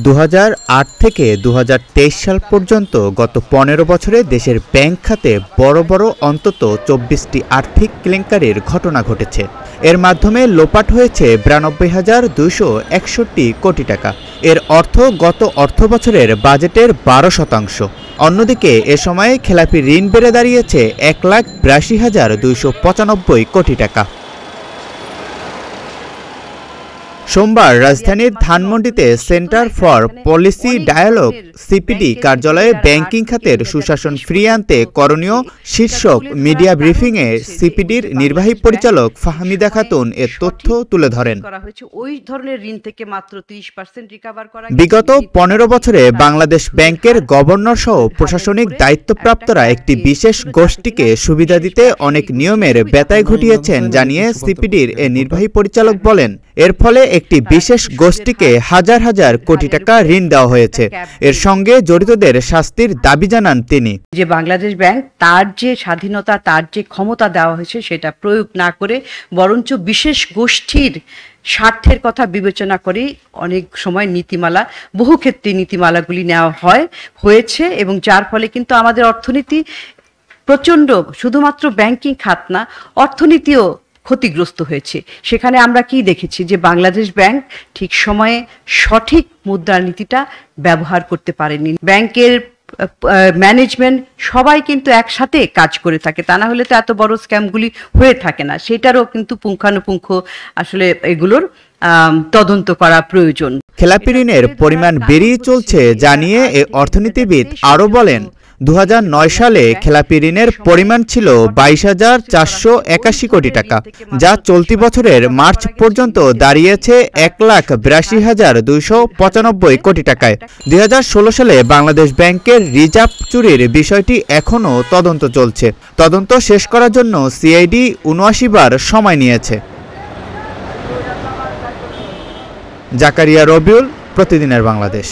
2008 থেকে 2023 সাল পর্যন্ত গত 15 বছরে দেশের ব্যাংক খাতে বড় বড় অন্তত 24টি আর্থিক কেলেঙ্কারির ঘটনা ঘটেছে। এর মাধ্যমে লোপাট হয়েছে 92,261 কোটি টাকা। এর অর্থ গত অর্থবছরের বাজেটের 12%। অন্যদিকে এ সময়ে খেলাপি ঋণ বেড়ে দাঁড়িয়েছে 1,82,295 কোটি টাকা। সোমবার রাজধানীর ধানমন্ডিতে centre for policy dialogue CPD কার্যালয়ে ব্যাংকিং খাতের সুশাসন ফিরিয়ে আনতে করণীয় শীর্ষক মিডিয়া ব্রিফিংয়ে সিপিডির নির্বাহী পরিচালক ফাহমিদা খাতুন এর তথ্য তুলে ধরেন। বিগত 15 বছরে বাংলাদেশ ব্যাংকের গভর্নর সহ প্রশাসনিক দায়িত্বপ্রাপ্তরা একটি বিশেষ গোষ্ঠীকে সুবিধা দিতে অনেক নিয়মের ব্যত্যয় ঘটিয়েছেন জানিয়ে সিপিডির এ নির্বাহী পরিচালক বলেন, এর ফলে একটি বিশেষ গোষ্ঠীকে হাজার হাজার কোটি টাকা ঋণ দেওয়া হয়েছে। এর সঙ্গে জড়িতদের শাস্তির দাবি জানান তিনি। যে বাংলাদেশ ব্যাংক তার যে স্বাধীনতা, তার যে ক্ষমতা দেওয়া হয়েছে সেটা প্রয়োগ না করে বরঞ্চ বিশেষ গোষ্ঠীর স্বার্থের কথা বিবেচনা করে অনেক সময় নীতিমালা, বহু ক্ষেত্রে নীতিমালাগুলি নেওয়া হয়েছে এবং যার ফলে কিন্তু আমাদের অর্থনীতি প্রচণ্ড, শুধুমাত্র ব্যাংকিং খাত না, অর্থনীতিও ক্ষতিগ্রস্ত হয়েছে। সেখানে আমরা কি দেখেছি যে বাংলাদেশ ব্যাংক ঠিক সময়ে সঠিক মুদ্রানীতিটা ব্যবহার করতে পারেনি। ব্যাংকের ম্যানেজমেন্ট সবাই কিন্তু একসাথে কাজ করে থাকে, তা না হলে তো এত বড় স্ক্যামগুলি হয়ে থাকে না। সেটারও কিন্তু পুঙ্খানুপুঙ্খ আসলে এগুলোর তদন্ত করা প্রয়োজন। খেলাপি ঋণের পরিমাণ বেড়েই চলছে জানিয়ে এ অর্থনীতিবিদ আরও বলেন, 2009 সালে খেলাপি ঋণের পরিমাণ ছিল 22,481 কোটি টাকা, যা চলতি বছরের মার্চ পর্যন্ত দাঁড়িয়েছে 1,82,295 কোটি টাকায়। 2016 সালে বাংলাদেশ ব্যাংকের রিজার্ভ চুরির বিষয়টি এখনও তদন্ত চলছে। তদন্ত শেষ করার জন্য সিআইডি 79 বার সময় নিয়েছে। জাকারিয়া রবিউল, প্রতিদিনের বাংলাদেশ।